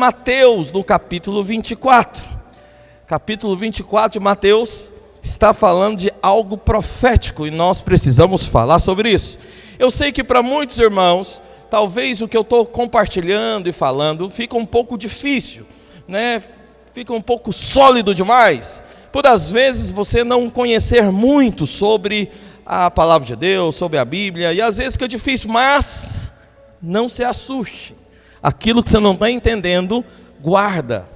Mateus, no capítulo 24. Capítulo 24 de Mateus está falando de algo profético e nós precisamos falar sobre isso. Eu sei que para muitos irmãos, talvez o que eu estou compartilhando e falando fica um pouco difícil, né? Fica um pouco sólido demais, por às vezes você não conhecer muito sobre a palavra de Deus, sobre a Bíblia, e às vezes fica difícil, mas não se assuste. Aquilo que você não está entendendo, guarda,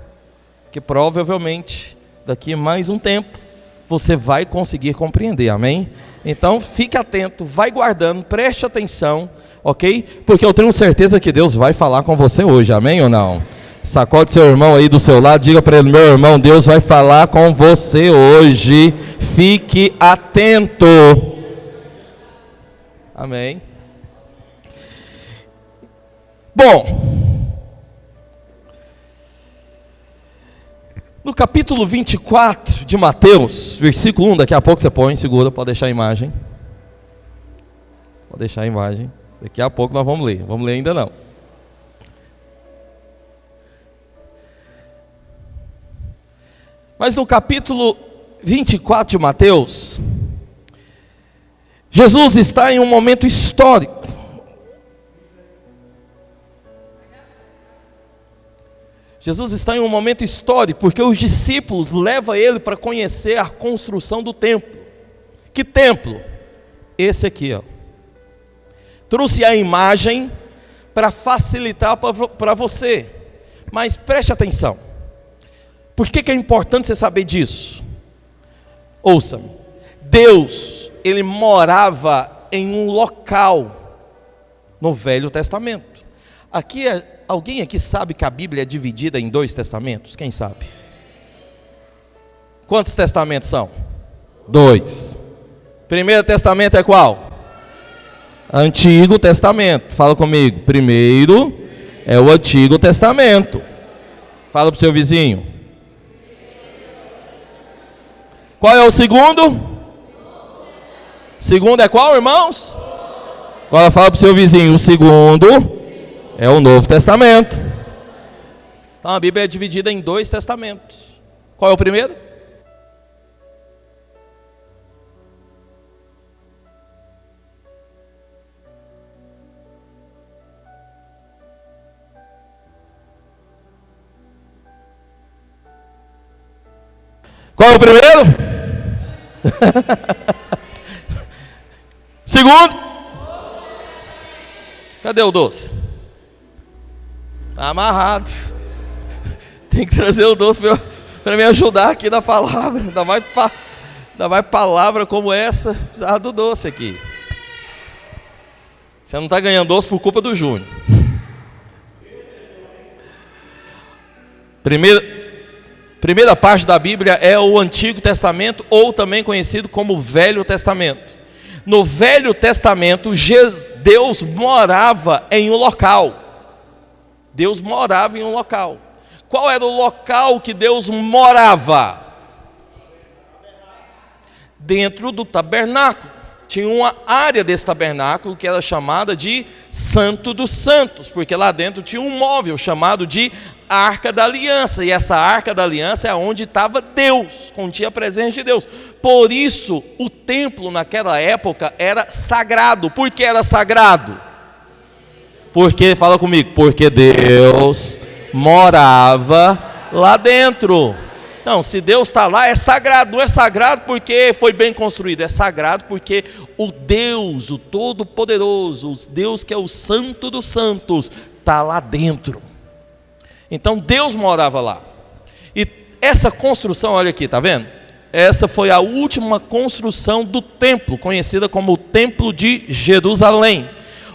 que provavelmente daqui a mais um tempo você vai conseguir compreender, amém? Então fique atento, vai guardando, preste atenção, ok? Porque eu tenho certeza que Deus vai falar com você hoje, amém ou não? Sacode seu irmão aí do seu lado, diga para ele: meu irmão, Deus vai falar com você hoje, fique atento, amém? Bom, no capítulo 24 de Mateus, versículo 1, daqui a pouco você põe, segura, pode deixar a imagem. Pode deixar a imagem, daqui a pouco nós vamos ler ainda não. Mas no capítulo 24 de Mateus, Jesus está em um momento histórico. Jesus está em um momento histórico, porque os discípulos levam ele para conhecer a construção do templo. Que templo? Esse aqui, ó. Trouxe a imagem para facilitar para você, mas preste atenção. Por que é importante você saber disso? Ouça-me. Deus, ele morava em um local no Velho Testamento. Alguém aqui sabe que a Bíblia é dividida em 2 testamentos? Quem sabe? Quantos testamentos são? 2. Primeiro testamento é qual? Antigo Testamento. Fala comigo. Primeiro é o Antigo Testamento. Fala para o seu vizinho. Qual é o segundo? Segundo é qual, irmãos? Agora fala para o seu vizinho. O segundo é o Novo Testamento. Então a Bíblia é dividida em 2 testamentos. Qual é o primeiro? Qual é o primeiro? Segundo? Cadê o doce? Está amarrado. Tem que trazer o doce para me ajudar aqui na palavra. Ainda mais palavra como essa, precisava do doce aqui. Você não está ganhando doce por culpa do Júnior. Primeira parte da Bíblia é o Antigo Testamento, ou também conhecido como Velho Testamento. No Velho Testamento, Deus morava em um local. Deus morava em um local. Qual era o local que Deus morava? Dentro do tabernáculo. Tinha uma área desse tabernáculo que era chamada de Santo dos Santos, porque lá dentro tinha um móvel chamado de Arca da Aliança, e essa Arca da Aliança é onde estava Deus, continha a presença de Deus. Por isso, o templo naquela época era sagrado. Por que era sagrado? Porque, fala comigo, porque Deus morava lá dentro. Não, se Deus está lá, é sagrado. Não é sagrado porque foi bem construído, é sagrado porque o Deus, o Todo-Poderoso, o Deus que é o Santo dos Santos, está lá dentro. Então Deus morava lá. E essa construção, olha aqui, está vendo? Essa foi a última construção do templo, conhecida como o Templo de Jerusalém.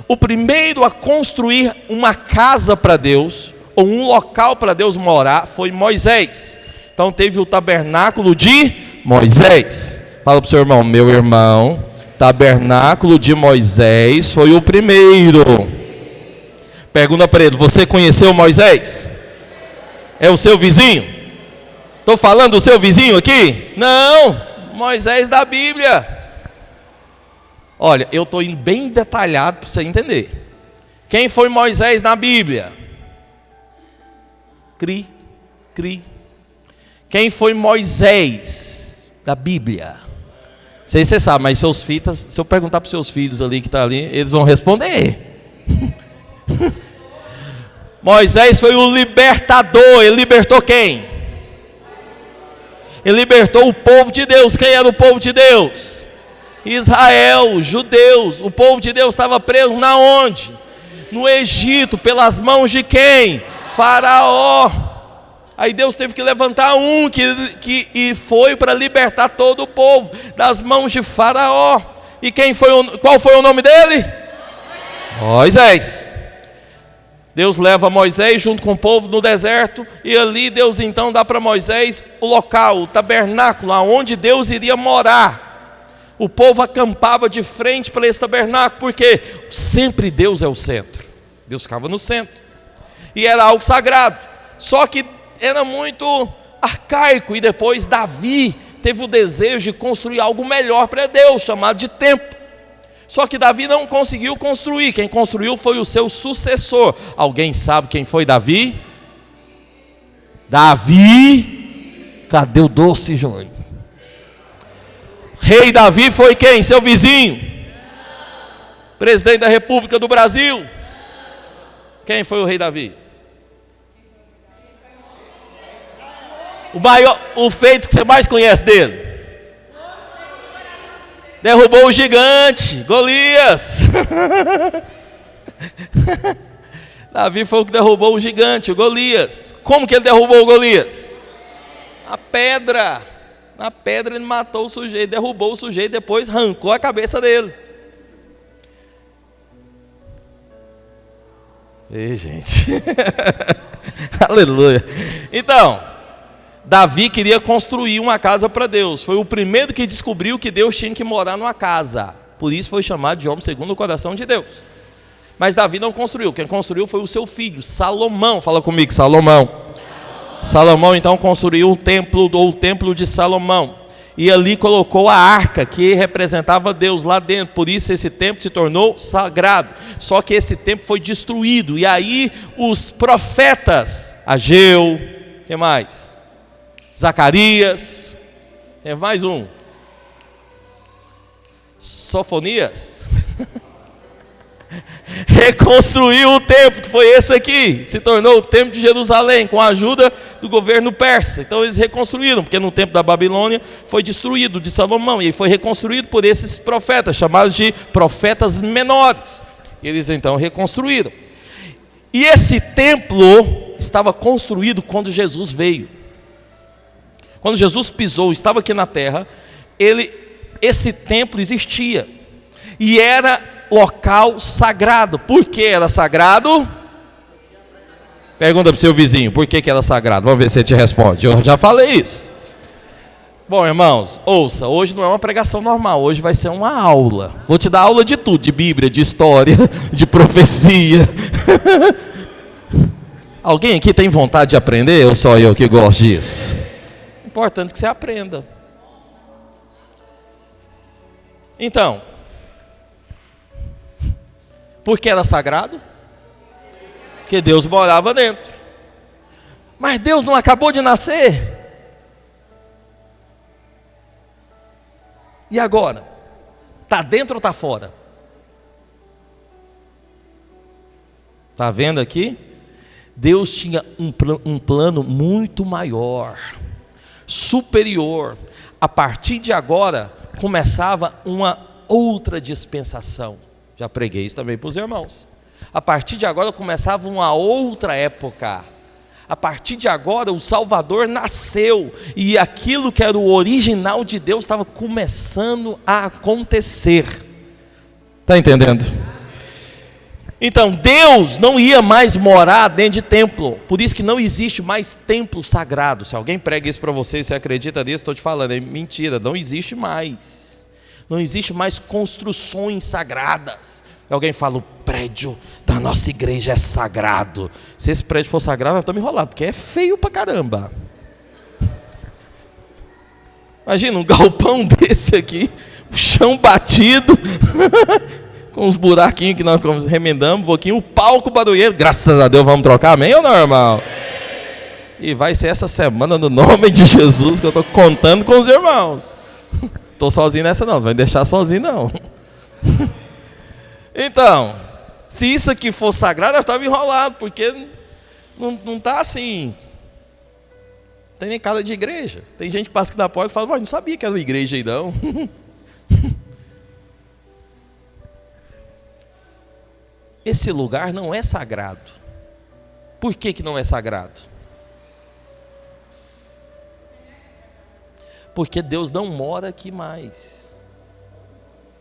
O primeiro a construir uma casa para Deus, ou um local para Deus morar, foi Moisés. Então teve o tabernáculo de Moisés. Fala para o seu irmão: meu irmão, tabernáculo de Moisés foi o primeiro. Pergunta para ele: você conheceu Moisés? É o seu vizinho? Estou falando do seu vizinho aqui? Não, Moisés da Bíblia. Olha, eu estou indo bem detalhado para você entender. Quem foi Moisés na Bíblia? Cri, cri. Quem foi Moisés da Bíblia? Não sei se você sabe, mas seus filhos, se eu perguntar para os seus filhos ali que estão ali, eles vão responder. Moisés foi o libertador. Ele libertou quem? Ele libertou o povo de Deus. Quem era o povo de Deus? Israel, judeus. O povo de Deus estava preso na onde? No Egito, pelas mãos de quem? Faraó. Aí Deus teve que levantar um que foi para libertar todo o povo das mãos de Faraó. E qual foi o nome dele? Moisés. Deus leva Moisés junto com o povo no deserto, e ali Deus então dá para Moisés o local, o tabernáculo, onde Deus iria morar. O povo acampava de frente para esse tabernáculo, porque sempre Deus é o centro. Deus ficava no centro, e era algo sagrado, só que era muito arcaico, e depois Davi teve o desejo de construir algo melhor para Deus, chamado de templo. Só que Davi não conseguiu construir. Quem construiu foi o seu sucessor. Alguém sabe quem foi Davi? Davi, cadê o doce, Júnior? Rei Davi foi quem? Seu vizinho? Presidente da República do Brasil? Quem foi o rei Davi? O feito que você mais conhece dele? Derrubou o gigante, Golias. Davi foi o que derrubou o gigante, o Golias. Como que ele derrubou o Golias? A pedra. Na pedra ele matou o sujeito, derrubou o sujeito, depois arrancou a cabeça dele. Ei, gente. Aleluia. Então, Davi queria construir uma casa para Deus. Foi o primeiro que descobriu que Deus tinha que morar numa casa. Por isso foi chamado de homem segundo o coração de Deus. Mas Davi não construiu. Quem construiu foi o seu filho, Salomão. Fala comigo, Salomão. Salomão então construiu o templo de Salomão. E ali colocou a arca que representava Deus lá dentro. Por isso esse templo se tornou sagrado. Só que esse templo foi destruído. E aí os profetas, Ageu, que mais? Zacarias, tem mais um, Sofonias, reconstruiu o templo, que foi esse aqui, se tornou o templo de Jerusalém, com a ajuda do governo persa. Então eles reconstruíram, porque no templo da Babilônia foi destruído, de Salomão, e foi reconstruído por esses profetas, chamados de profetas menores. Eles então reconstruíram, e esse templo estava construído quando Jesus veio. Quando Jesus pisou, estava aqui na terra, esse templo existia, e era local sagrado. Por que era sagrado? Pergunta para o seu vizinho, por que era sagrado? Vamos ver se ele te responde. Eu já falei isso. Bom, irmãos, ouça, hoje não é uma pregação normal, hoje vai ser uma aula. Vou te dar aula de tudo, de Bíblia, de história, de profecia. Alguém aqui tem vontade de aprender, ou só eu que gosto disso? Importante que você aprenda. Então, por que era sagrado? Porque Deus morava dentro. Mas Deus não acabou de nascer? E agora? Está dentro ou está fora? Está vendo aqui? Deus tinha um plano muito maior, superior. A partir de agora começava uma outra dispensação. Já preguei isso também para os irmãos. A partir de agora começava uma outra época. A partir de agora o Salvador nasceu, e aquilo que era o original de Deus estava começando a acontecer. Está entendendo? Então Deus não ia mais morar dentro de templo. Por isso que não existe mais templo sagrado. Se alguém prega isso para você e você acredita nisso, estou te falando, é mentira, não existe mais. Não existe mais construções sagradas. Alguém fala, o prédio da nossa igreja é sagrado. Se esse prédio for sagrado, nós estamos enrolados, porque é feio pra caramba. Imagina um galpão desse aqui, o chão batido, com uns buraquinhos que nós remendamos um pouquinho, o palco barulheiro, graças a Deus vamos trocar, amém ou não, irmão? E vai ser essa semana, no nome de Jesus, que eu estou contando com os irmãos. Estou sozinho nessa não, não vai deixar sozinho não. Então, se isso aqui for sagrado, eu estava enrolado, porque não está assim. Não tem nem casa de igreja. Tem gente que passa aqui na porta e fala, não sabia que era uma igreja aí não. Esse lugar não é sagrado. Por que não é sagrado? Porque Deus não mora aqui mais.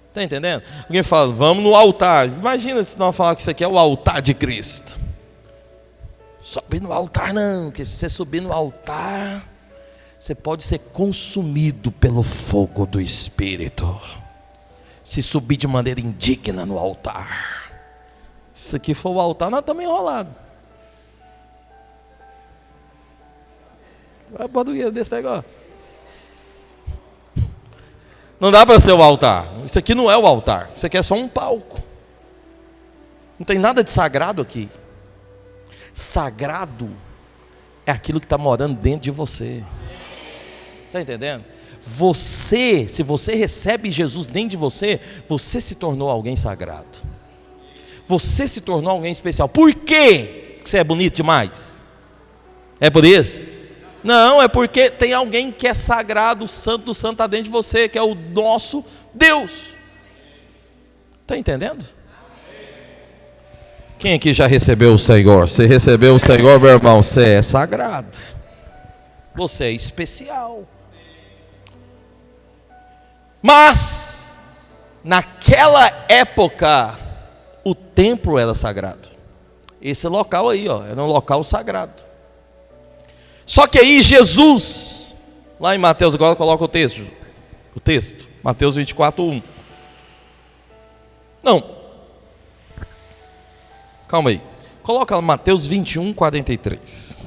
Está entendendo? Alguém fala, vamos no altar. Imagina se nós falar que isso aqui é o altar de Cristo. Subir no altar não, porque se você subir no altar, você pode ser consumido pelo fogo do Espírito. Se subir de maneira indigna no altar. Se aqui for o altar, nós estamos enrolados. Vai para desse negócio. Não dá para ser o altar. Isso aqui não é o altar. Isso aqui é só um palco. Não tem nada de sagrado aqui. Sagrado é aquilo que está morando dentro de você. Está entendendo? Você, se você recebe Jesus dentro de você, você se tornou alguém sagrado. Você se tornou alguém especial. Por quê? Porque você é bonito demais? É por isso? Não, é porque tem alguém que é sagrado, o santo do santo está dentro de você, que é o nosso Deus. Está entendendo? Quem aqui já recebeu o Senhor? Você recebeu o Senhor, meu irmão, você é sagrado. Você é especial. Mas, naquela época, o templo era sagrado. Esse local aí, ó, era um local sagrado. Só que aí Jesus, lá em Mateus, agora coloca o texto, Mateus 24, 1. Não, calma aí, coloca Mateus 21, 43.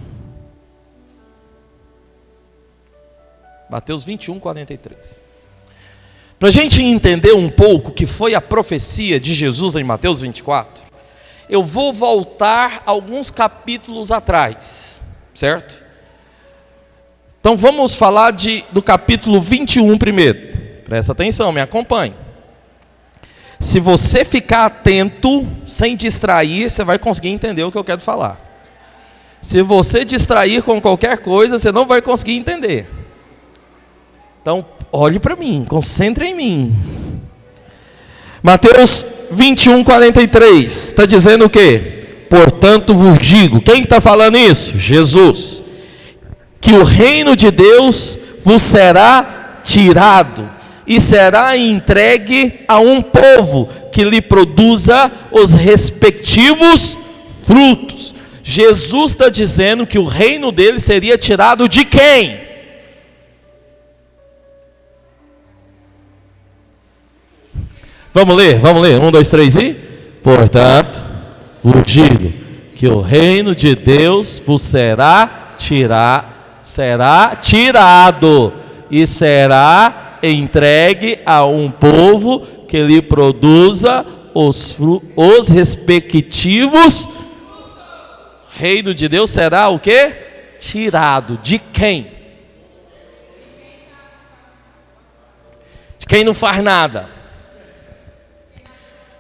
Mateus 21, 43. Para a gente entender um pouco o que foi a profecia de Jesus em Mateus 24, eu vou voltar alguns capítulos atrás, certo? Então vamos falar do capítulo 21 primeiro. Presta atenção, me acompanhe. Se você ficar atento, sem distrair, você vai conseguir entender o que eu quero falar. Se você distrair com qualquer coisa, você não vai conseguir entender. Então, olhe para mim, concentre em mim. Mateus 21, 43, está dizendo o quê? Portanto vos digo, quem está falando isso? Jesus. Que o reino de Deus vos será tirado e será entregue a um povo que lhe produza os respectivos frutos. Jesus está dizendo que o reino dele seria tirado de quem? Vamos ler, 1, 2, 3 e? Portanto, vos digo que o reino de Deus vos será tirado e será entregue a um povo que lhe produza os respectivos. Reino de Deus será o quê? Tirado. De quem? De quem não faz nada.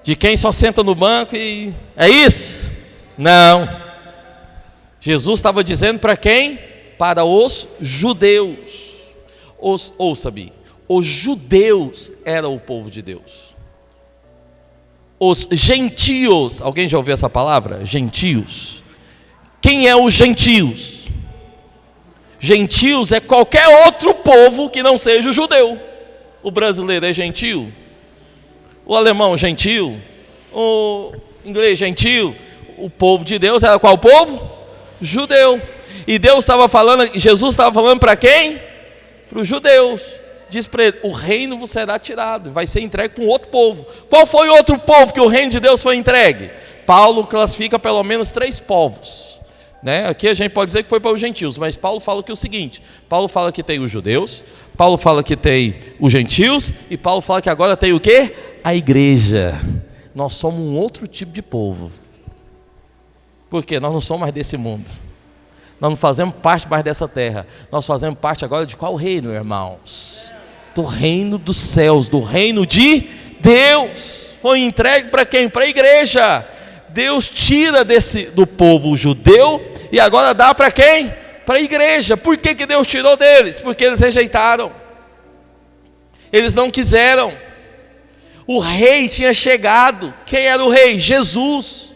De quem só senta no banco e... É isso? Não. Jesus estava dizendo para quem? Para os judeus. Ouça-me, os judeus eram o povo de Deus. Os gentios, alguém já ouviu essa palavra? Gentios. Quem é os gentios? Gentios é qualquer outro povo que não seja o judeu. O brasileiro é gentio? O alemão gentio? O inglês gentio? O povo de Deus era qual povo? Judeu. E Deus estava falando, Jesus estava falando para quem? Para os judeus. Diz para ele, o reino vos será tirado, vai ser entregue para um outro povo. Qual foi o outro povo que o reino de Deus foi entregue? Paulo classifica pelo menos 3 povos, né? Aqui a gente pode dizer que foi para os gentios, mas Paulo fala que é o seguinte, Paulo fala que tem os judeus, Paulo fala que tem os gentios, e Paulo fala que agora tem o quê? A igreja. Nós somos um outro tipo de povo. Por quê? Nós não somos mais desse mundo. Nós não fazemos parte mais dessa terra. Nós fazemos parte agora de qual reino, irmãos? Do reino dos céus, do reino de Deus. Foi entregue para quem? Para a igreja. Deus tira do povo judeu e agora dá para quem? Para a igreja. Por que Deus tirou deles? Porque eles rejeitaram. Eles não quiseram. O rei tinha chegado. Quem era o rei? Jesus.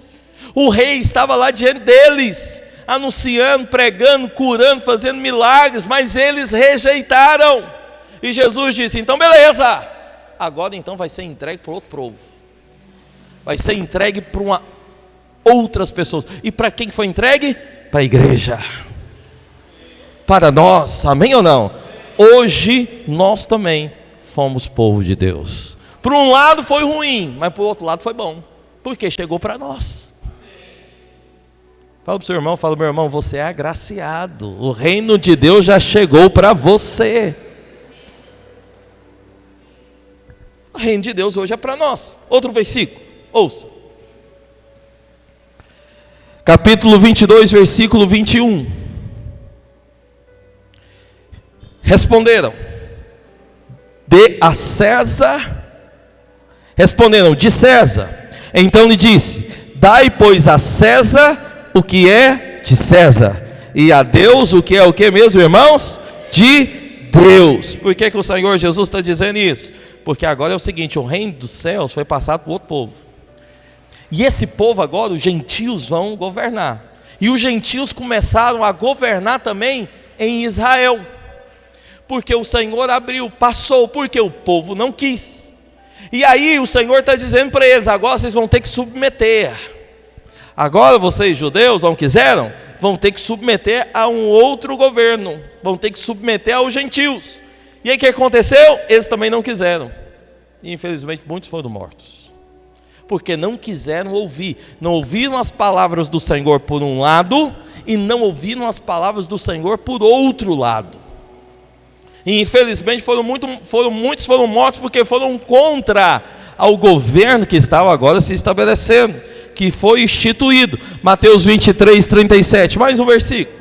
O rei estava lá diante deles, anunciando, pregando, curando, fazendo milagres, mas eles rejeitaram. E Jesus disse: então beleza, agora então vai ser entregue para outro povo, vai ser entregue para outras pessoas. E para quem foi entregue? Para a igreja, para nós, amém ou não? Hoje nós também fomos povo de Deus. Por um lado foi ruim, mas por outro lado foi bom, porque chegou para nós. Fala para o seu irmão, fala: meu irmão, você é agraciado, o reino de Deus já chegou para você. O reino de Deus hoje é para nós. Outro versículo, ouça. Capítulo 22, versículo 21. Responderam: dê a César. Responderam: de César. Então lhe disse: dai, pois, a César o que é de César, e a Deus o que é o que mesmo, irmãos? De Deus. Por que o Senhor Jesus está dizendo isso? Porque agora é o seguinte: o reino dos céus foi passado para outro povo. E esse povo agora, os gentios vão governar. E os gentios começaram a governar também em Israel. Porque o Senhor abriu, passou, porque o povo não quis. E aí o Senhor está dizendo para eles: agora vocês vão ter que submeter. Agora vocês, judeus, não quiseram, vão ter que submeter a um outro governo. Vão ter que submeter aos gentios. E aí o que aconteceu? Eles também não quiseram. E infelizmente muitos foram mortos. Porque não quiseram ouvir. Não ouviram as palavras do Senhor por um lado, e não ouviram as palavras do Senhor por outro lado. E infelizmente muitos foram mortos porque foram contra ao governo que estava agora se estabelecendo, que foi instituído. Mateus 23, 37, mais um versículo.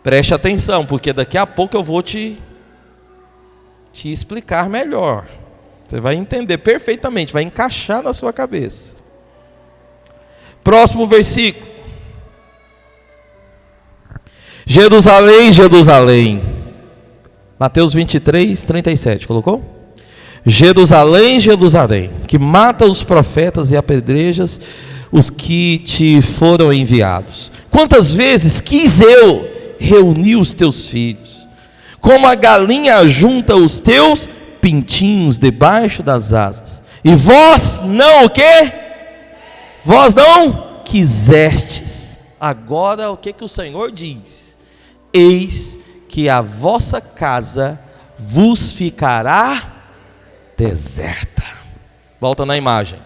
Preste atenção, porque daqui a pouco eu vou te explicar melhor. Você vai entender perfeitamente, vai encaixar na sua cabeça. Próximo versículo. Jerusalém, Jerusalém. Mateus 23, 37, colocou? Jerusalém, Jerusalém, que mata os profetas e apedrejas os que te foram enviados. Quantas vezes quis eu reunir os teus filhos, como a galinha junta os teus pintinhos debaixo das asas, e vós não o quê? Vós não quisestes. Agora o que o Senhor diz? Eis que a vossa casa vos ficará deserta. Volta na imagem.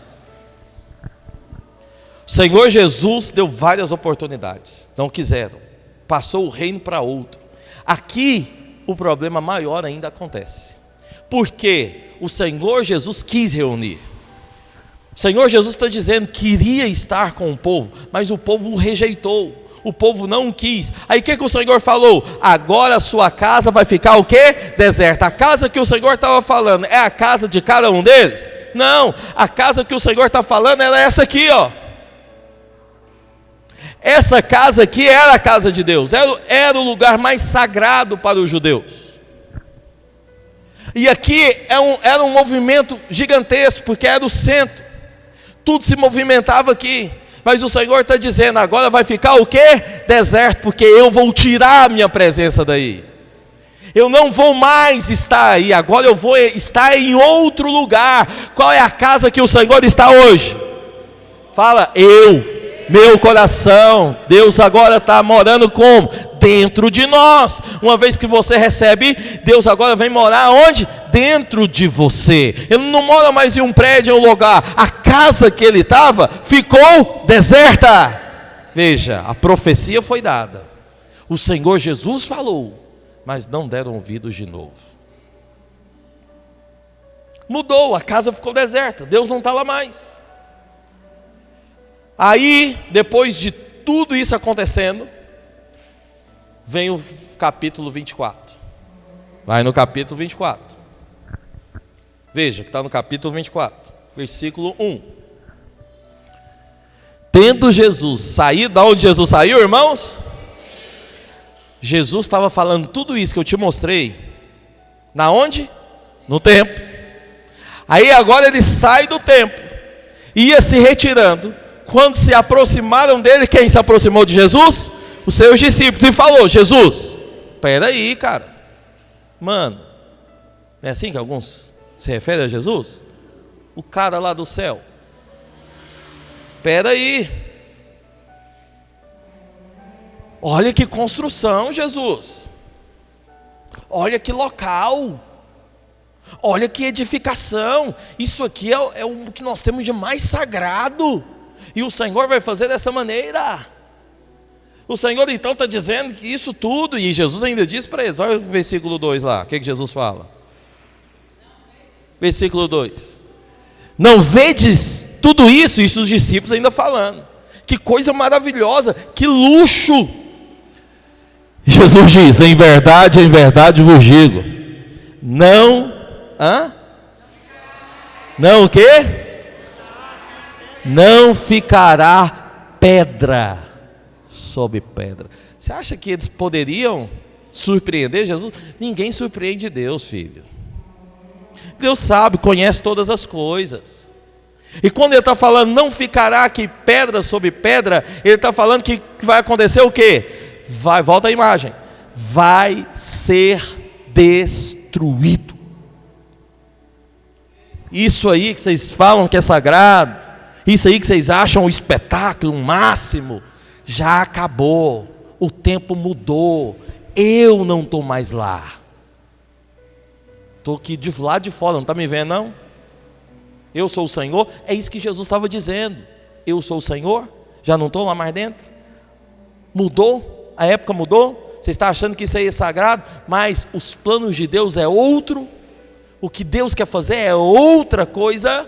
O Senhor Jesus deu várias oportunidades, não quiseram, passou o reino para outro. Aqui o problema maior ainda acontece, porque o Senhor Jesus quis reunir. O Senhor Jesus está dizendo que queria estar com o povo, mas o povo o rejeitou. O povo não quis. Aí o que o Senhor falou? Agora a sua casa vai ficar o quê? Deserta. A casa que o Senhor estava falando é a casa de cada um deles? Não, a casa que o Senhor está falando era essa aqui, ó. Essa casa aqui era a casa de Deus, era o lugar mais sagrado para os judeus. E aqui era um movimento gigantesco, porque era o centro, tudo se movimentava aqui. Mas o Senhor está dizendo: agora vai ficar o quê? Deserto, porque eu vou tirar a minha presença daí. Eu não vou mais estar aí, agora eu vou estar em outro lugar. Qual é a casa que o Senhor está hoje? Fala: meu coração. Deus agora está morando como? Dentro de nós. Uma vez que você recebe, Deus agora vem morar onde? Dentro de você. Ele não mora mais em um prédio, em um lugar. A casa que ele estava ficou deserta. Veja, a profecia foi dada, o Senhor Jesus falou, mas não deram ouvidos de novo. Mudou, a casa ficou deserta, Deus não está lá mais. Aí, depois de tudo isso acontecendo, vem o capítulo 24. Vai no capítulo 24. Veja que está no capítulo 24, versículo 1. Tendo Jesus saído, da onde Jesus saiu, irmãos? Jesus estava falando tudo isso que eu te mostrei. Na onde? No templo. Aí agora ele sai do templo, ia se retirando. Quando se aproximaram dele, quem se aproximou de Jesus? Os seus discípulos. E falou: Jesus, espera aí, cara. Mano, não é assim que alguns se referem a Jesus? O cara lá do céu. Espera aí. Olha que construção, Jesus. Olha que local. Olha que edificação. Isso aqui é o que nós temos de mais sagrado. E o Senhor vai fazer dessa maneira. O Senhor então está dizendo que isso tudo, e Jesus ainda diz para eles, olha o versículo 2 lá, o que Jesus fala? Versículo 2. Não vedes tudo isso? Isso os discípulos ainda falando. Que coisa maravilhosa, que luxo. Jesus diz: em verdade vos digo, não o quê? Não ficará pedra sobre pedra. Você acha que eles poderiam surpreender Jesus? Ninguém surpreende Deus, filho. Deus sabe, conhece todas as coisas. E quando ele está falando não ficará aqui pedra sobre pedra, ele está falando que vai acontecer o quê? Volta a imagem. Vai ser destruído. Isso aí que vocês falam que é sagrado, isso aí que vocês acham um espetáculo, um máximo, já acabou. O tempo mudou. Eu não estou mais lá. Estou aqui de lado de fora, não está me vendo não? Eu sou o Senhor. É isso que Jesus estava dizendo. Eu sou o Senhor, já não estou lá mais dentro. Mudou, a época mudou. Você está achando que isso aí é sagrado, mas os planos de Deus é outro. O que Deus quer fazer é outra coisa.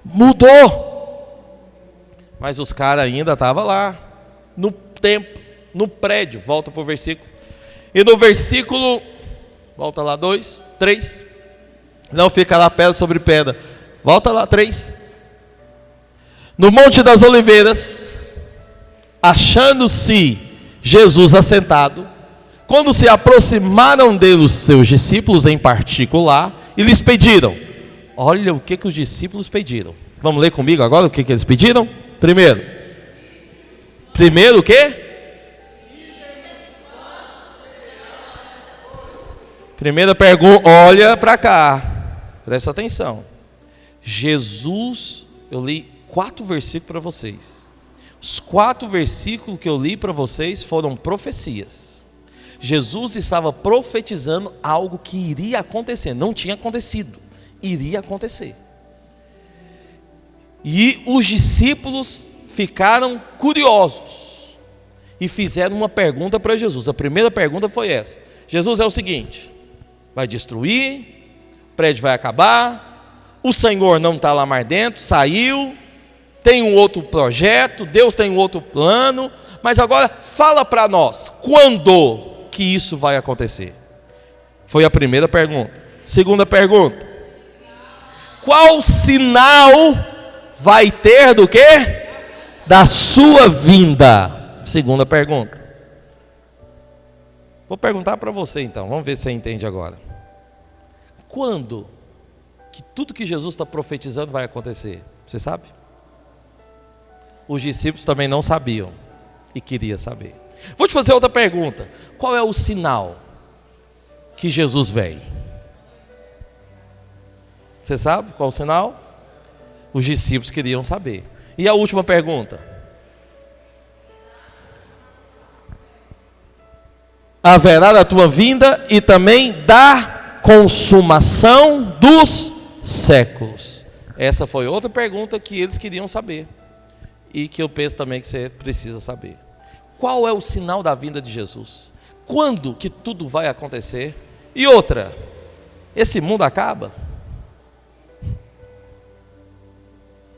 Mudou. Mas os caras ainda estavam lá, no templo, no prédio. Volta para o versículo. E no versículo, volta lá 2, 3. Não ficará pedra sobre pedra. Volta lá 3. No Monte das Oliveiras, achando-se Jesus assentado, quando se aproximaram dele os seus discípulos em particular, e lhes pediram. Olha o que os discípulos pediram. Vamos ler comigo agora o que eles pediram? Primeiro o quê? Primeira pergunta, olha para cá, presta atenção. Jesus, eu li 4 versículos para vocês. Os 4 versículos que eu li para vocês foram profecias. Jesus estava profetizando algo que iria acontecer, não tinha acontecido, iria acontecer. E os discípulos ficaram curiosos e fizeram uma pergunta para Jesus. A primeira pergunta foi essa: Jesus, é o seguinte, vai destruir, o prédio vai acabar, o Senhor não está lá mais dentro, saiu, tem um outro projeto, Deus tem um outro plano, mas agora fala para nós, quando que isso vai acontecer? Foi a primeira pergunta. Segunda pergunta: qual sinal vai ter do quê? Da sua vinda. Segunda pergunta. Vou perguntar para você então, vamos ver se você entende agora. Quando que tudo que Jesus está profetizando vai acontecer? Você sabe? Os discípulos também não sabiam e queriam saber. Vou te fazer outra pergunta. Qual é o sinal que Jesus vem? Você sabe qual é o sinal? Os discípulos queriam saber. E a última pergunta: haverá da tua vinda e também da consumação dos séculos. Essa foi outra pergunta que eles queriam saber e que eu penso também que você precisa saber. Qual é o sinal da vinda de Jesus? Quando que tudo vai acontecer? E outra, esse mundo acaba?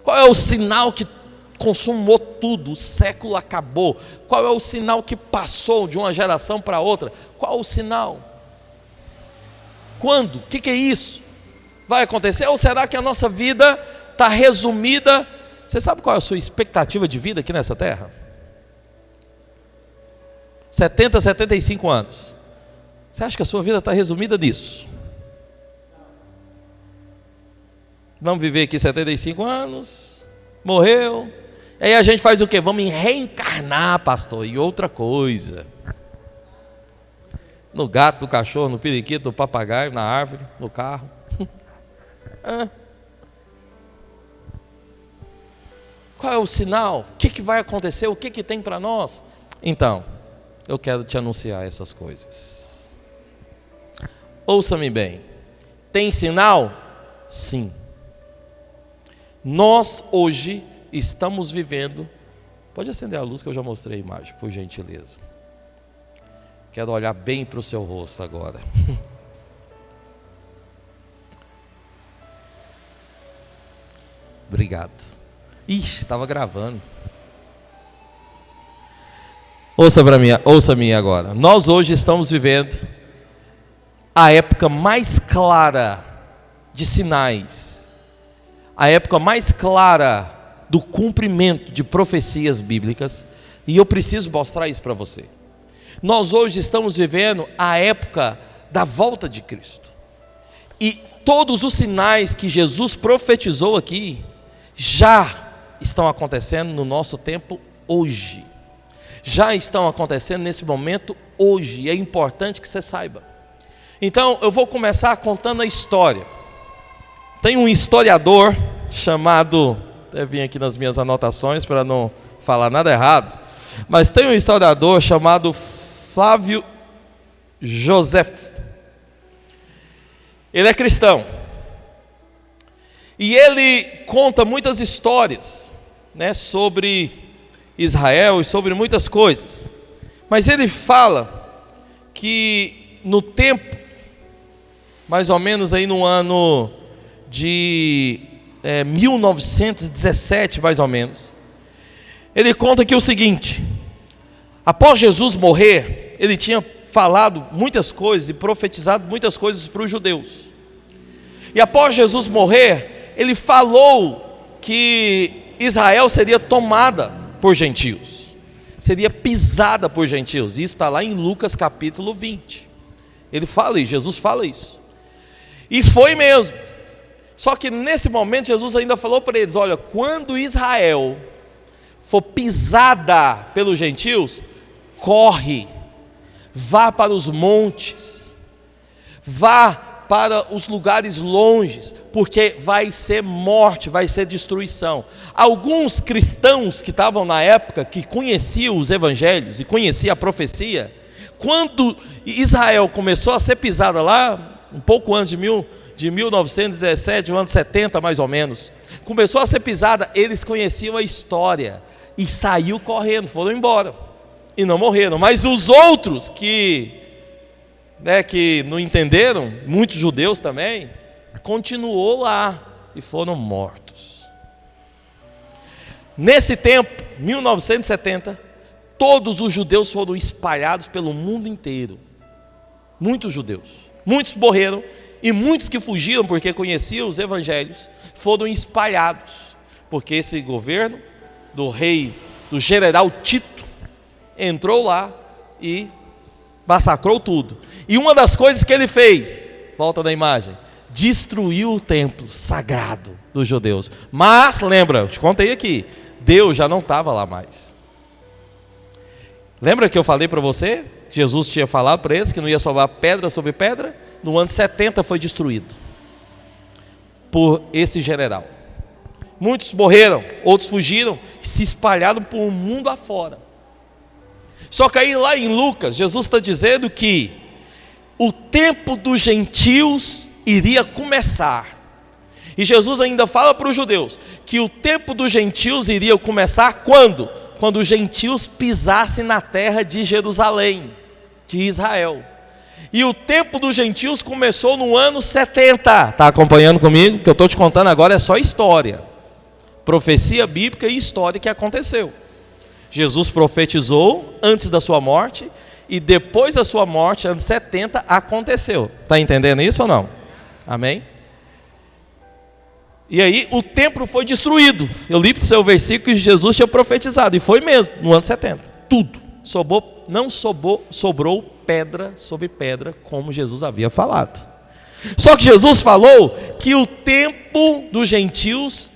Qual é o sinal que consumou tudo, o século acabou. Qual é o sinal que passou de uma geração para outra? Qual o sinal? Quando? O que é isso? Vai acontecer? Ou será que a nossa vida está resumida? Você sabe qual é a sua expectativa de vida aqui nessa terra? 70, 75 anos. Você acha que a sua vida está resumida nisso? Vamos viver aqui 75 anos, morreu, aí a gente faz o quê? Vamos reencarnar, pastor, em outra coisa. No gato, no cachorro, no periquito, no papagaio, na árvore, no carro. Qual é o sinal? O que vai acontecer? O que tem para nós? Então, eu quero te anunciar essas coisas. Ouça-me bem. Tem sinal? Sim. Nós hoje estamos vivendo. Pode acender a luz que eu já mostrei a imagem, por gentileza. Quero olhar bem para o seu rosto agora. Obrigado. Ixi, estava gravando. Ouça-me agora. Nós hoje estamos vivendo a época mais clara de sinais, a época mais clara do cumprimento de profecias bíblicas, e eu preciso mostrar isso para você. Nós hoje estamos vivendo a época da volta de Cristo, e todos os sinais que Jesus profetizou aqui já estão acontecendo no nosso tempo hoje, já estão acontecendo nesse momento hoje, e é importante que você saiba. Então eu vou começar contando a história. Tem um historiador chamado, deve vir aqui nas minhas anotações para não falar nada errado, mas tem um historiador chamado Flávio Joseph. Ele é cristão e ele conta muitas histórias, né, sobre Israel e sobre muitas coisas, mas ele fala que no tempo, mais ou menos aí no ano de 1917, mais ou menos, ele conta que o seguinte: após Jesus morrer, ele tinha falado muitas coisas e profetizado muitas coisas para os judeus, e após Jesus morrer, ele falou que Israel seria tomada por gentios, seria pisada por gentios. Isso está lá em Lucas capítulo 20. Ele fala isso, Jesus fala isso. E foi mesmo. Só que nesse momento Jesus ainda falou para eles: olha, quando Israel for pisada pelos gentios, corre, vá para os montes, vá para os lugares longes, porque vai ser morte, vai ser destruição. Alguns cristãos que estavam na época, que conheciam os evangelhos e conheciam a profecia, quando Israel começou a ser pisada lá, um pouco antes de 1917, no ano 70 mais ou menos, começou a ser pisada, eles conheciam a história e saiu correndo, foram embora e não morreram. Mas os outros que não entenderam, muitos judeus também, continuou lá e foram mortos. Nesse tempo, 1970, todos os judeus foram espalhados pelo mundo inteiro. Muitos judeus, muitos morreram, e muitos que fugiram porque conheciam os evangelhos foram espalhados, porque esse governo do general Tito entrou lá e massacrou tudo. E uma das coisas que ele fez, volta na imagem, destruiu o templo sagrado dos judeus. Mas lembra, eu te contei aqui, Deus já não estava lá mais. Lembra que eu falei para você? Jesus tinha falado para eles que não ia sobrar pedra sobre pedra. No ano 70 foi destruído por esse general. Muitos morreram, outros fugiram, se espalharam por um mundo afora. Só que aí lá em Lucas, Jesus está dizendo que o tempo dos gentios iria começar. E Jesus ainda fala para os judeus que o tempo dos gentios iria começar quando? Quando os gentios pisassem na terra de Jerusalém, de Israel. E o tempo dos gentios começou no ano 70. Está acompanhando comigo? O que eu estou te contando agora é só história. profecia bíblica e história que aconteceu. Jesus profetizou antes da sua morte, e depois da sua morte, anos 70, aconteceu. Está entendendo isso ou não? Amém? E aí o templo foi destruído. Eu li para o seu versículo que Jesus tinha profetizado, e foi mesmo, no ano 70. Tudo. Não sobrou pedra sobre pedra, como Jesus havia falado. Só que Jesus falou que o tempo dos gentios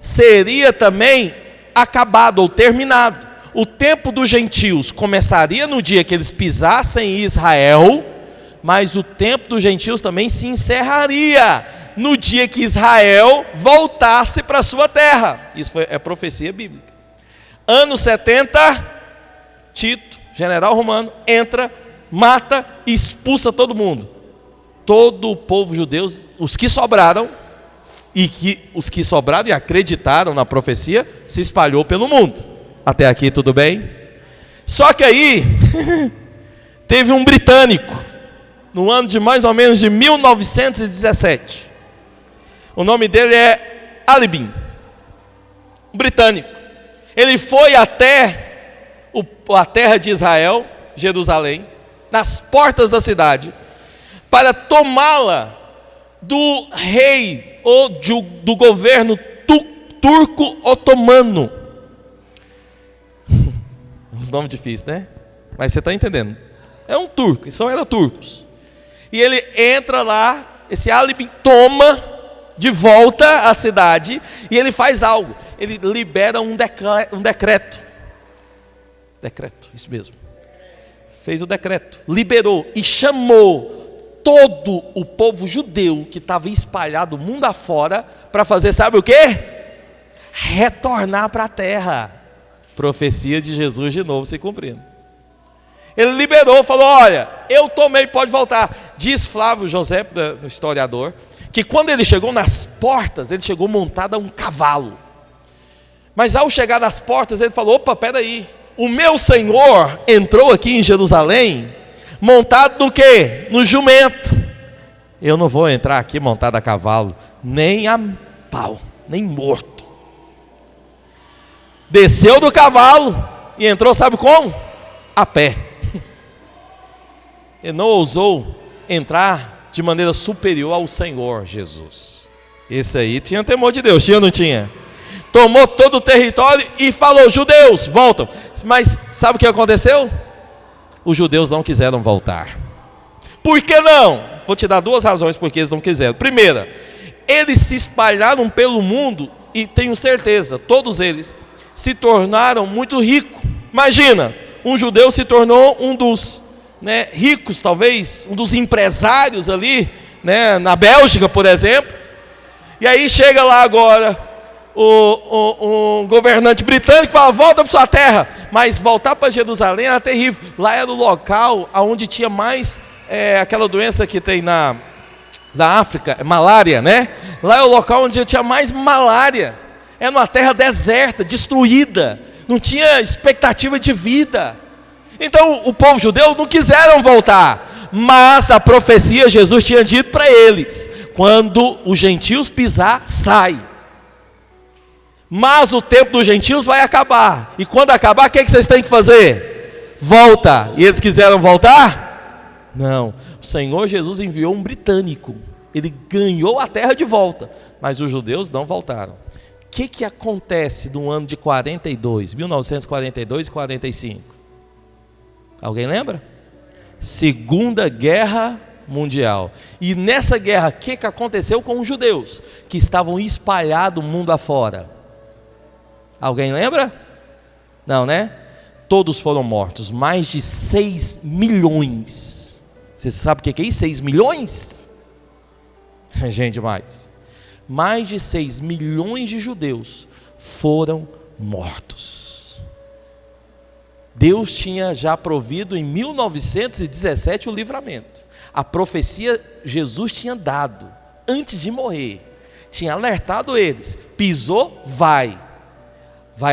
seria também acabado ou terminado. O tempo dos gentios começaria no dia que eles pisassem em Israel, mas o tempo dos gentios também se encerraria no dia que Israel voltasse para a sua terra. Isso é profecia bíblica. Ano 70, Tito, general romano, entra, mata e expulsa todo mundo. Todo o povo judeu, os que sobraram, os que sobraram e acreditaram na profecia, se espalhou pelo mundo. Até aqui tudo bem? Só que aí, teve um britânico, no ano de mais ou menos de 1917. O nome dele é Alibin, um britânico. Ele foi até a terra de Israel, Jerusalém, nas portas da cidade, para tomá-la do rei ou do governo turco otomano. Os nomes difíceis, né? Mas você está entendendo. É um turco, são eram turcos. E ele entra lá, esse Alibin toma de volta a cidade, e ele faz algo. Ele libera um decreto. Decreto, isso mesmo. Fez o decreto, liberou e chamou todo o povo judeu que estava espalhado mundo afora para fazer, sabe o quê? Retornar para a terra. Profecia de Jesus de novo se cumprindo. Ele liberou, falou: olha, eu tomei, pode voltar. Diz Flávio José, o historiador, que quando ele chegou nas portas, ele chegou montado a um cavalo. Mas ao chegar nas portas, ele falou: opa, peraí, o meu Senhor entrou aqui em Jerusalém montado no quê? No jumento. Eu não vou entrar aqui montado a cavalo, nem a pau, nem morto. Desceu do cavalo e entrou, sabe como? A pé. Ele não ousou entrar de maneira superior ao Senhor Jesus. Esse aí tinha temor de Deus, tinha ou não tinha? Tomou todo o território e falou: judeus, voltam. Mas sabe o que aconteceu? Os judeus não quiseram voltar. Por que não? Vou te dar duas razões por que eles não quiseram. Primeira, eles se espalharam pelo mundo e tenho certeza, todos eles se tornaram muito ricos. Imagina, um judeu se tornou um dos ricos, talvez, um dos empresários ali, na Bélgica, por exemplo. E aí chega lá agora o governante britânico e fala: volta para sua terra. Mas voltar para Jerusalém era terrível. Lá era o local onde tinha mais aquela doença que tem na África, malária, né? Lá é o local onde tinha mais malária. Era uma terra deserta, destruída, não tinha expectativa de vida. Então o povo judeu não quiseram voltar, mas a profecia, Jesus tinha dito para eles: quando os gentios pisar, sai. Mas o tempo dos gentios vai acabar, e quando acabar, o que vocês têm que fazer? Volta. E eles quiseram voltar? Não. O Senhor Jesus enviou um britânico, ele ganhou a terra de volta, mas os judeus não voltaram. O que acontece no ano de 1942 e 45? Alguém lembra? Segunda Guerra Mundial. E nessa guerra, o que aconteceu com os judeus que estavam espalhados mundo afora? Alguém lembra? Não, né? Todos foram mortos. Mais de 6 milhões. Você sabe o que é isso? 6 milhões? É gente demais. Mais de 6 milhões de judeus foram mortos. Deus tinha já provido em 1917 o livramento. A profecia Jesus tinha dado antes de morrer. Tinha alertado eles: pisou, vai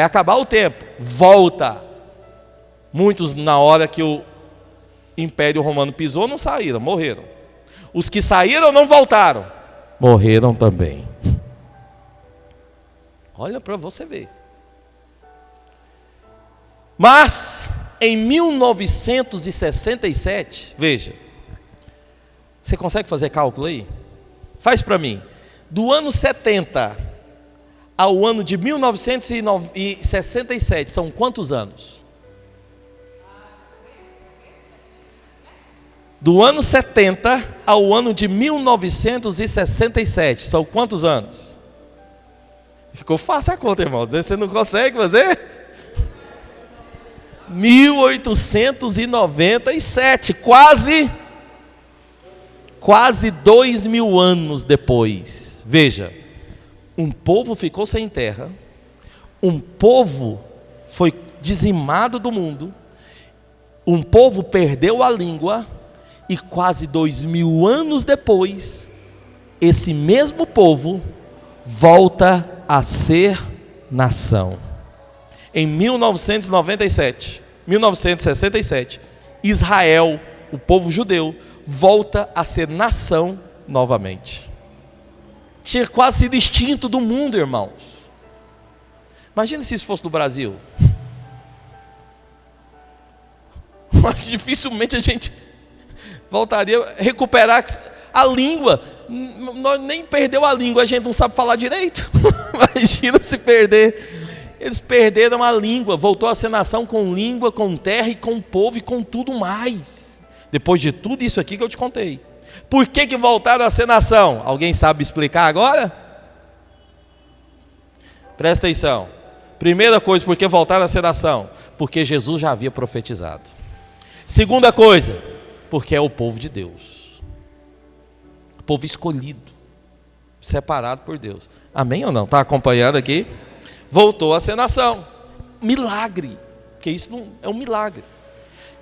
acabar o tempo, volta. Muitos, na hora que o Império Romano pisou, não saíram, morreram. Os que saíram não voltaram, morreram também. Olha para você ver. Mas, em 1967, veja, você consegue fazer cálculo aí? Faz para mim. Do ano 70 ao ano de 1967, são quantos anos? Do ano 70 ao ano de 1967, são quantos anos? Ficou fácil a conta, irmão. Você não consegue fazer? 1897, quase 2000 anos depois. Veja, um povo ficou sem terra, um povo foi dizimado do mundo, um povo perdeu a língua, e quase 2000 anos depois, esse mesmo povo volta a ser nação. Em 1967, Israel, o povo judeu, volta a ser nação novamente. Tinha quase sido extinto do mundo, irmãos. Imagina se isso fosse no Brasil. Mas dificilmente a gente voltaria a recuperar a língua. Nós nem perdeu a língua, a gente não sabe falar direito. Imagina se perder. Eles perderam a língua, voltou a ser nação com língua, com terra e com povo e com tudo mais. Depois de tudo isso aqui que eu te contei. Por que voltaram a ser nação? Alguém sabe explicar agora? Presta atenção. Primeira coisa, por que voltaram a ser nação? Porque Jesus já havia profetizado. Segunda coisa, porque é o povo de Deus. O povo escolhido, separado por Deus. Amém ou não? Está acompanhando aqui? Voltou a ser nação. Milagre. Porque isso não é um milagre.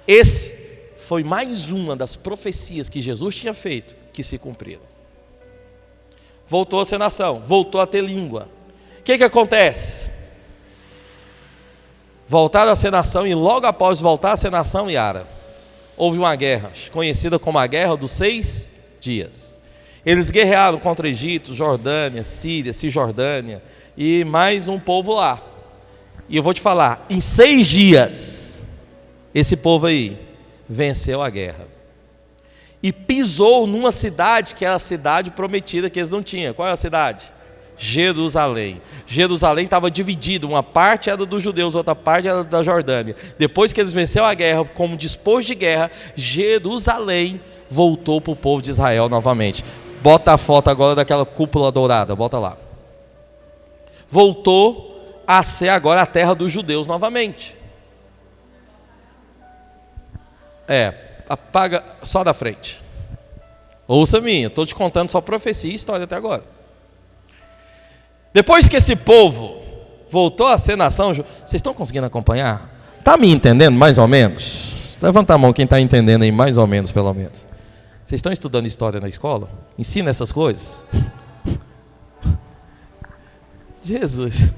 Esse foi mais uma das profecias que Jesus tinha feito que se cumpriram. Voltou a ser nação, voltou a ter língua. O que acontece? Voltaram a ser nação e logo após voltar a ser nação, Yara, houve uma guerra, conhecida como a Guerra dos 6 Dias. Eles guerrearam contra Egito, Jordânia, Síria, Cisjordânia e mais um povo lá. E eu vou te falar, em 6 dias, esse povo aí venceu a guerra. E pisou numa cidade que era a cidade prometida que eles não tinham. Qual é a cidade? Jerusalém. Jerusalém estava dividida, uma parte era dos judeus, outra parte era da Jordânia. Depois que eles venceram a guerra, como disposto de guerra, Jerusalém voltou para o povo de Israel novamente. Bota a foto agora daquela cúpula dourada, bota lá. Voltou a ser agora a terra dos judeus novamente. Apaga só da frente. Ouça minha, estou te contando só profecia e história até agora. Depois que esse povo voltou a ser nação, vocês estão conseguindo acompanhar? Está me entendendo mais ou menos? Levanta a mão quem está entendendo aí mais ou menos, pelo menos. Vocês estão estudando história na escola? Ensina essas coisas? Jesus.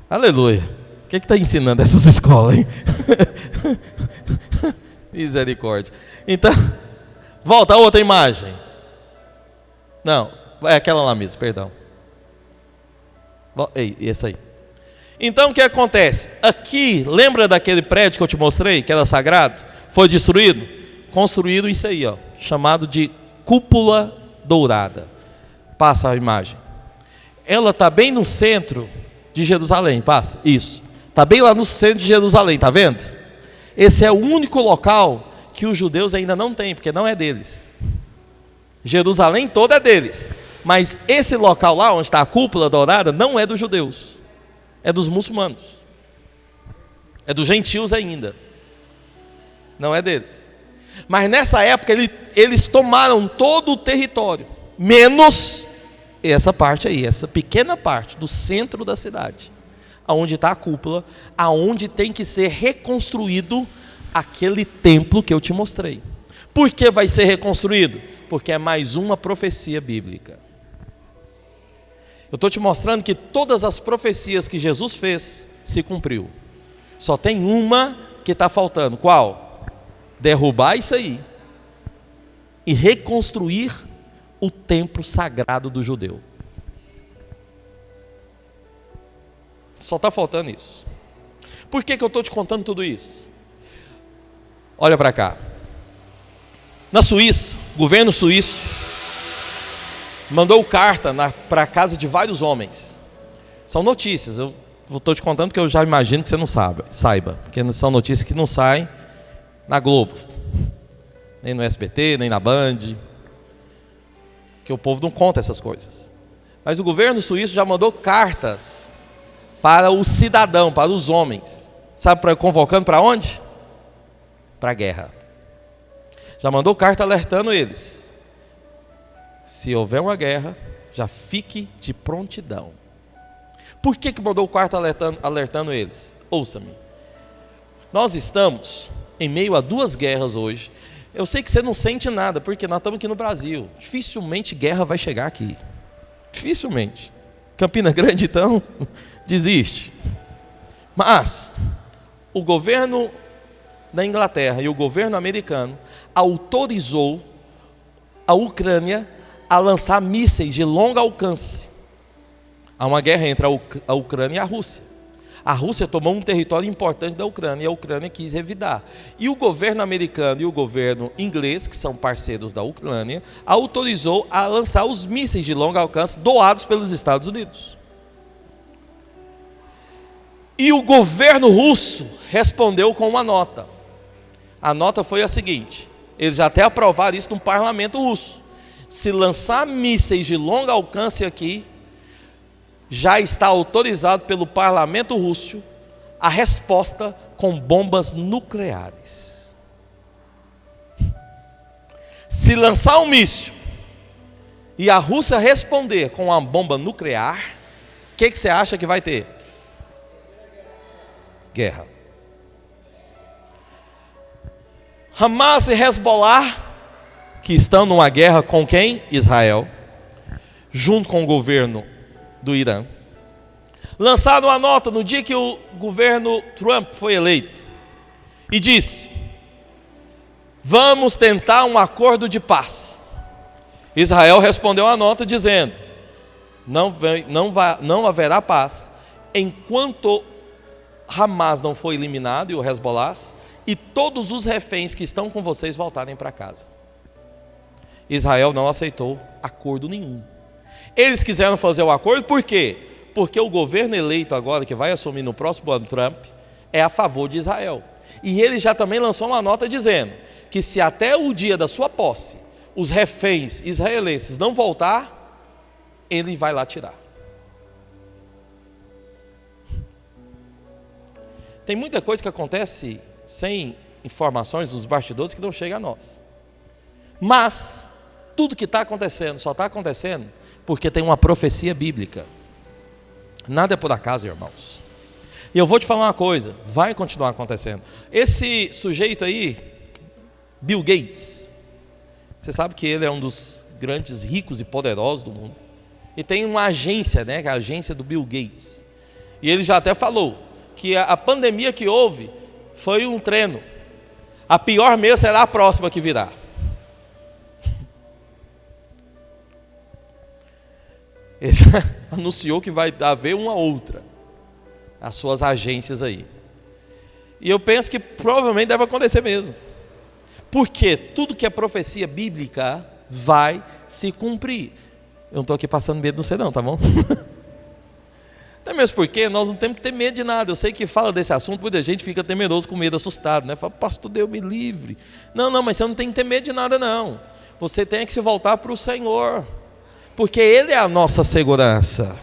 Aleluia. O que está ensinando essas escolas, hein? Misericórdia. Então, volta a outra imagem. Não, é aquela lá mesmo, perdão. Ei, essa aí. Então o que acontece? Aqui, lembra daquele prédio que eu te mostrei, que era sagrado? Foi destruído? Construído isso aí, ó, chamado de cúpula dourada. Passa a imagem. Ela está bem no centro de Jerusalém, passa, isso. Está bem lá no centro de Jerusalém, está vendo? Esse é o único local que os judeus ainda não têm, porque não é deles. Jerusalém toda é deles. Mas esse local lá, onde está a cúpula dourada, não é dos judeus. É dos muçulmanos. É dos gentios ainda. Não é deles. Mas nessa época eles tomaram todo o território, menos essa parte aí, essa pequena parte do centro da cidade, aonde está a cúpula, aonde tem que ser reconstruído aquele templo que eu te mostrei. Por que vai ser reconstruído? Porque é mais uma profecia bíblica. Eu estou te mostrando que todas as profecias que Jesus fez se cumpriu. Só tem uma que está faltando. Qual? Derrubar isso aí e reconstruir o templo sagrado do judeu. Só está faltando isso. Por que eu estou te contando tudo isso? Olha para cá. Na Suíça, o governo suíço mandou carta para a casa de vários homens. São notícias, eu estou te contando porque eu já imagino que você não saiba. Porque são notícias que não saem na Globo, nem no SBT, nem na Band, que o povo não conta essas coisas. Mas o governo suíço já mandou cartas para o cidadão, para os homens. Sabe, convocando para onde? Para a guerra. Já mandou carta alertando eles. Se houver uma guerra, já fique de prontidão. Por que mandou carta alertando eles? Ouça-me. Nós estamos em meio a 2 guerras hoje. Eu sei que você não sente nada, porque nós estamos aqui no Brasil. Dificilmente guerra vai chegar aqui. Dificilmente. Campina Grande, então, desiste. Mas o governo da Inglaterra e o governo americano autorizou a Ucrânia a lançar mísseis de longo alcance. Há uma guerra entre a Ucrânia e a Rússia. A Rússia tomou um território importante da Ucrânia e a Ucrânia quis revidar. E o governo americano e o governo inglês, que são parceiros da Ucrânia, autorizou a lançar os mísseis de longo alcance doados pelos Estados Unidos. E o governo russo respondeu com uma nota. A nota foi a seguinte: eles já até aprovaram isso no parlamento russo. Se lançar mísseis de longo alcance aqui, já está autorizado pelo parlamento russo a resposta com bombas nucleares. Se lançar um míssil e a Rússia responder com uma bomba nuclear, o que você acha que vai ter? Guerra. Hamas e Hezbollah, que estão numa guerra com quem? Israel, junto com o governo do Irã, lançaram uma nota no dia que o governo Trump foi eleito e disse: vamos tentar um acordo de paz. Israel respondeu a nota dizendo: não haverá paz enquanto Hamas não for eliminado e o Hezbollah e todos os reféns que estão com vocês voltarem para casa. Israel não aceitou acordo nenhum. Eles quiseram fazer o acordo, por quê? Porque o governo eleito agora, que vai assumir no próximo ano Trump, é a favor de Israel. E ele já também lançou uma nota dizendo que se até o dia da sua posse, os reféns israelenses não voltar, ele vai lá tirar. Tem muita coisa que acontece sem informações nos bastidores que não chega a nós. Mas tudo que está acontecendo, só está acontecendo porque tem uma profecia bíblica. Nada é por acaso, irmãos. E eu vou te falar uma coisa, vai continuar acontecendo. Esse sujeito aí, Bill Gates, você sabe que ele é um dos grandes ricos e poderosos do mundo. E tem uma agência, né, que é a agência do Bill Gates. E ele já até falou que a pandemia que houve foi um treino. A pior mesmo será a próxima que virá. Ele já anunciou que vai haver uma outra, as suas agências aí. E eu penso que provavelmente deve acontecer mesmo. Porque tudo que é profecia bíblica vai se cumprir. Eu não estou aqui passando medo no você não, tá bom? Até mesmo porque nós não temos que ter medo de nada. Eu sei que fala desse assunto, muita gente fica temeroso, com medo, assustado, né? Fala, pastor, Deus me livre. Não, mas você não tem que ter medo de nada não. Você tem que se voltar para o Senhor, porque Ele é a nossa segurança.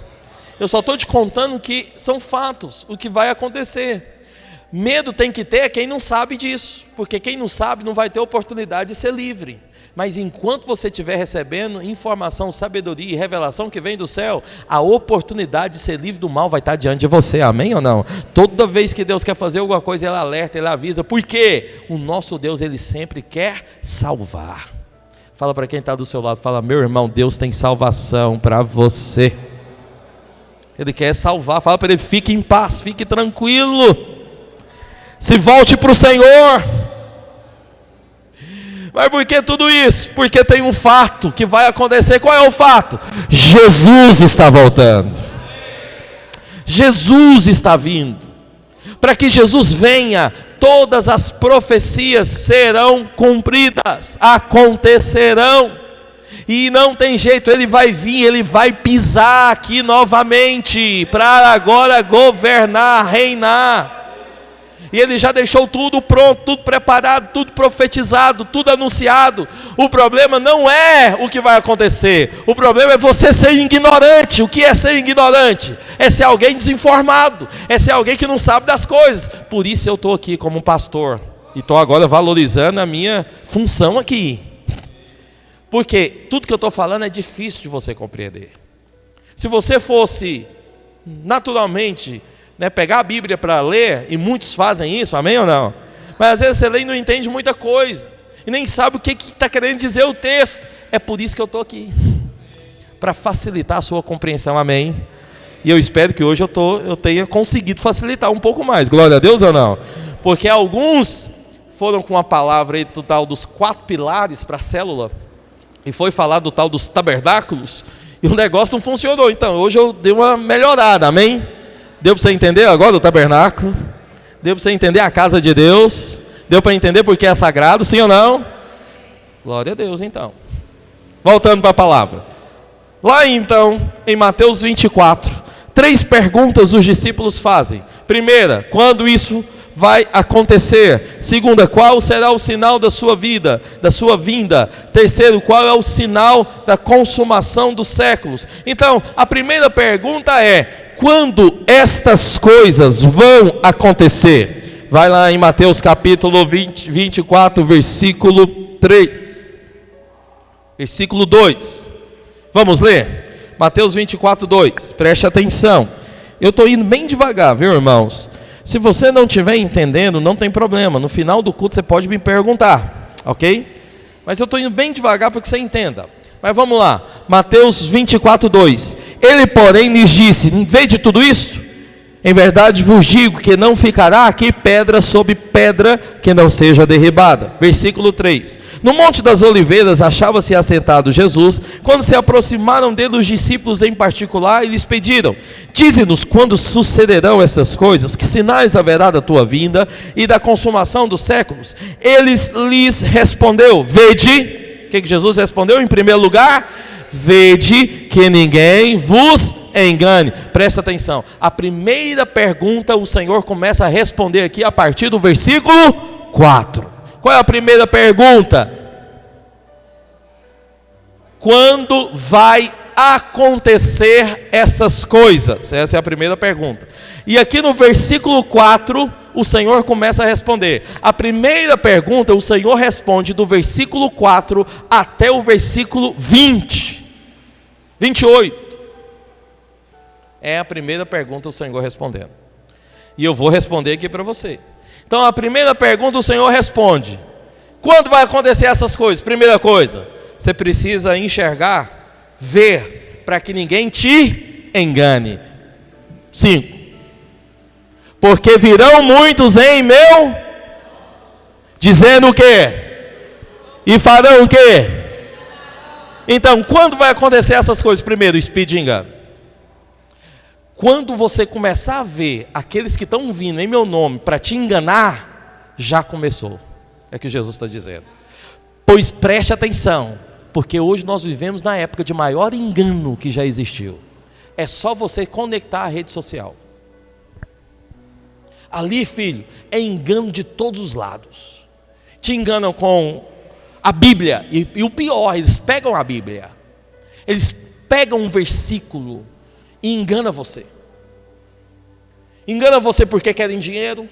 Eu só estou te contando que são fatos, o que vai acontecer. Medo tem que ter quem não sabe disso, porque quem não sabe não vai ter oportunidade de ser livre. Mas enquanto você estiver recebendo informação, sabedoria e revelação que vem do céu, a oportunidade de ser livre do mal vai estar diante de você, amém ou não? Toda vez que Deus quer fazer alguma coisa, Ele alerta, Ele avisa, porque o nosso Deus, Ele sempre quer salvar. Fala para quem está do seu lado, fala, meu irmão, Deus tem salvação para você. Ele quer salvar, fala para ele, fique em paz, fique tranquilo, se volte para o Senhor. Mas por que tudo isso? Porque tem um fato que vai acontecer. Qual é o fato? Jesus está voltando. Jesus está vindo. Para que Jesus venha, todas as profecias serão cumpridas, acontecerão. E não tem jeito, ele vai vir, ele vai pisar aqui novamente, para agora governar, reinar. E ele já deixou tudo pronto, tudo preparado, tudo profetizado, tudo anunciado. O problema não é o que vai acontecer, o problema é você ser ignorante. O que é ser ignorante? É ser alguém desinformado, é ser alguém que não sabe das coisas. Por isso eu estou aqui como pastor, e estou agora valorizando a minha função aqui. Porque tudo que eu estou falando é difícil de você compreender. Se você fosse naturalmente, pegar a Bíblia para ler, e muitos fazem isso, amém ou não? Mas às vezes você lê e não entende muita coisa, e nem sabe o que está querendo dizer o texto. É por isso que eu estou aqui, para facilitar a sua compreensão, amém? E eu espero que hoje eu tenha conseguido facilitar um pouco mais, glória a Deus ou não? Porque alguns foram com a palavra aí do tal dos 4 pilares para a célula, e foi falar do tal dos tabernáculos, e o negócio não funcionou. Então hoje eu dei uma melhorada, amém? Deu para você entender agora o tabernáculo? Deu para você entender a casa de Deus? Deu para entender porque é sagrado, sim ou não? Glória a Deus, então. Voltando para a palavra. Lá então, em Mateus 24, 3 perguntas os discípulos fazem. Primeira, quando isso vai acontecer? Segunda, qual será o sinal da sua vida, da sua vinda? Terceiro, qual é o sinal da consumação dos séculos? Então, a primeira pergunta é: quando estas coisas vão acontecer? Vai lá em Mateus capítulo 24, versículo 3. Versículo 2. Vamos ler? Mateus 24, 2. Preste atenção. Eu estou indo bem devagar, viu, irmãos? Se você não estiver entendendo, não tem problema. No final do culto você pode me perguntar, ok? Mas eu estou indo bem devagar para que você entenda. Mas vamos lá, Mateus 24, 2. Ele, porém, lhes disse: em vez de tudo isso, em verdade vos digo que não ficará aqui pedra sobre pedra que não seja derribada. Versículo 3. No Monte das Oliveiras achava-se assentado Jesus, quando se aproximaram dele os discípulos em particular e lhes pediram: dize-nos quando sucederão essas coisas, que sinais haverá da tua vinda e da consumação dos séculos? Eles lhes respondeu: vede. O que Jesus respondeu? Em primeiro lugar, vede que ninguém vos engane. Presta atenção, a primeira pergunta o Senhor começa a responder aqui a partir do versículo 4. Qual é a primeira pergunta? Quando vai acontecer essas coisas? Essa é a primeira pergunta. E aqui no versículo 4, o Senhor começa a responder. A primeira pergunta o Senhor responde do versículo 4 até o versículo 28. É a primeira pergunta o Senhor respondendo. E eu vou responder aqui para você. Então a primeira pergunta o Senhor responde: quando vai acontecer essas coisas? Primeira coisa, você precisa enxergar, ver, para que ninguém te engane. 5. Porque virão muitos em meu, dizendo o quê? E farão o quê? Então, quando vai acontecer essas coisas? Primeiro, espírito de engano. Quando você começar a ver aqueles que estão vindo em meu nome para te enganar, já começou. É o que Jesus está dizendo. Pois preste atenção, porque hoje nós vivemos na época de maior engano que já existiu. É só você conectar a rede social. Ali, filho, é engano de todos os lados. Te enganam com a Bíblia, e o pior, eles pegam a Bíblia, eles pegam um versículo e engana você. Engana você porque querem dinheiro,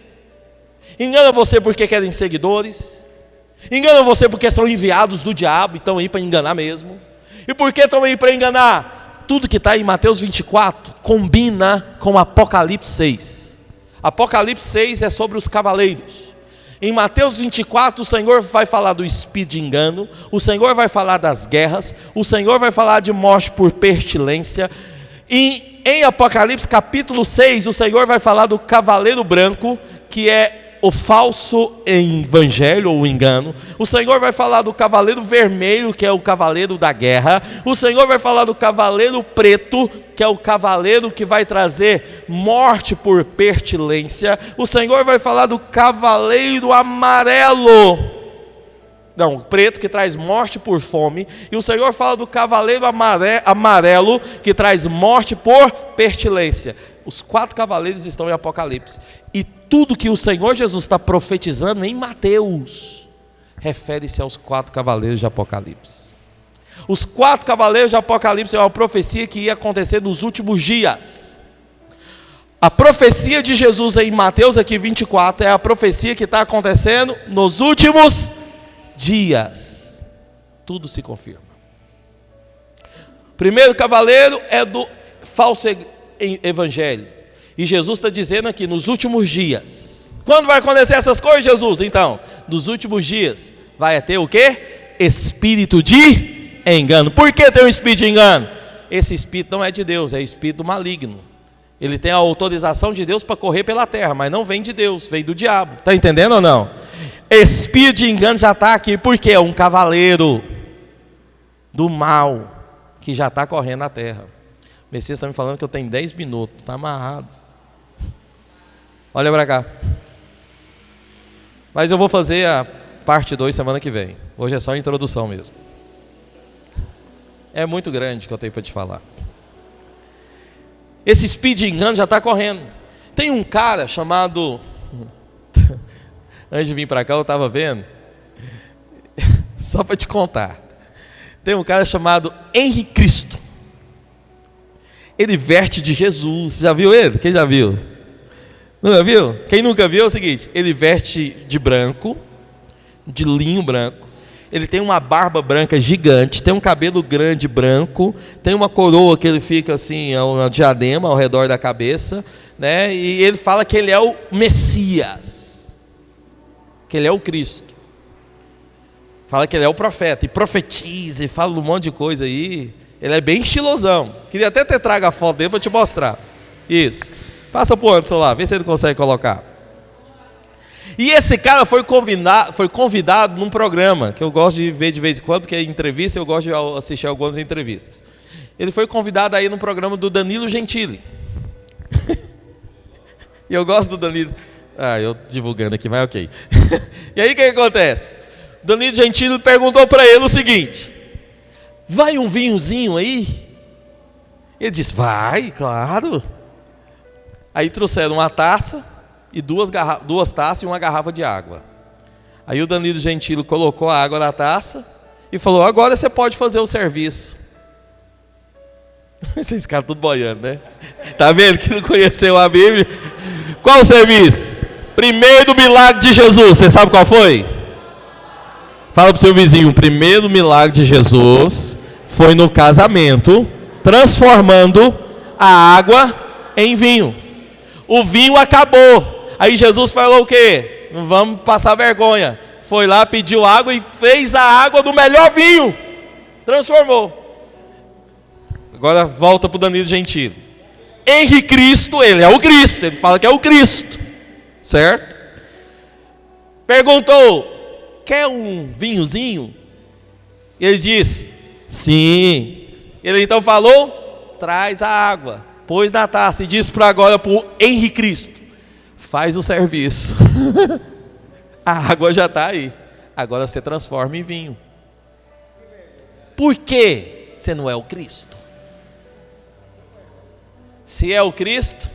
engana você porque querem seguidores, engana você porque são enviados do diabo e estão aí para enganar mesmo. E por que estão aí para enganar? Tudo que está em Mateus 24 combina com Apocalipse 6. Apocalipse 6 é sobre os cavaleiros. Em Mateus 24 o Senhor vai falar do espírito de engano, o Senhor vai falar das guerras, o Senhor vai falar de morte por pestilência. E em Apocalipse capítulo 6 o Senhor vai falar do cavaleiro branco, que é o falso evangelho ou engano. O Senhor vai falar do cavaleiro vermelho, que é o cavaleiro da guerra. O Senhor vai falar do cavaleiro preto, que é o cavaleiro que vai trazer morte por pestilência. O Senhor vai falar do cavaleiro amarelo, não, preto, que traz morte por fome. E o Senhor fala do cavaleiro amarelo, que traz morte por pestilência. Os 4 cavaleiros estão em Apocalipse. E tudo que o Senhor Jesus está profetizando em Mateus refere-se aos 4 cavaleiros de Apocalipse. Os 4 cavaleiros de Apocalipse é uma profecia que ia acontecer nos últimos dias. A profecia de Jesus em Mateus aqui 24 é a profecia que está acontecendo nos últimos dias. Tudo se confirma. O primeiro cavaleiro é do falso evangelho. E Jesus está dizendo aqui, nos últimos dias. Quando vai acontecer essas coisas, Jesus? Então, nos últimos dias vai ter o quê? Espírito de engano. Por que tem um espírito de engano? Esse espírito não é de Deus, é espírito maligno. Ele tem a autorização de Deus para correr pela terra, mas não vem de Deus, vem do diabo. Está entendendo ou não? Espírito de engano já está aqui, porque é um cavaleiro do mal que já está correndo na terra. O Messias está me falando que eu tenho 10 minutos, está amarrado. Olha para cá. Mas eu vou fazer a parte 2 semana que vem. Hoje é só a introdução mesmo. É muito grande que eu tenho para te falar. Esse espírito de engano já está correndo. Tem um cara chamado... Antes de vir para cá eu estava vendo. Só para te contar. Tem um cara chamado Henri Cristo. Ele veste de Jesus. Já viu ele? Quem já viu? Nunca viu? Quem nunca viu é o seguinte: ele veste de branco, de linho branco. Ele tem uma barba branca gigante, tem um cabelo grande branco, tem uma coroa que ele fica assim, uma diadema ao redor da cabeça, né? E ele fala que ele é o Messias, que ele é o Cristo. Fala que ele é o profeta, e profetiza, e fala um monte de coisa aí. Ele é bem estilosão. Queria até ter trago a foto dele para te mostrar. Isso. Passa pro Anderson lá, vê se ele consegue colocar. E esse cara foi convidado num programa, que eu gosto de ver de vez em quando, porque é entrevista, eu gosto de assistir algumas entrevistas. Ele foi convidado aí no programa do Danilo Gentili. E eu gosto do Danilo. Eu divulgando aqui, mas ok. E aí o que acontece? O Danilo Gentili perguntou para ele o seguinte: vai um vinhozinho aí? Ele disse: vai, claro. Aí trouxeram uma taça e duas taças e uma garrafa de água. Aí o Danilo Gentili colocou a água na taça e falou: agora você pode fazer o serviço. Vocês ficaram tudo boiando, né? Tá vendo que não conheceu a Bíblia? Qual o serviço? Primeiro milagre de Jesus, você sabe qual foi? Fala para o seu vizinho: o primeiro milagre de Jesus foi no casamento, transformando a água em vinho. O vinho acabou. Aí Jesus falou o quê? Não vamos passar vergonha. Foi lá, pediu água e fez a água do melhor vinho. Transformou. Agora volta para o Danilo Gentili. Henri Cristo, ele é o Cristo. Ele fala que é o Cristo. Certo? Perguntou: quer um vinhozinho? Ele disse: sim. Ele então falou: traz a água. Pôs na taça e disse agora para o Henri Cristo: faz o serviço. A água já está aí. Agora você transforma em vinho. Por que você não é o Cristo? Se é o Cristo,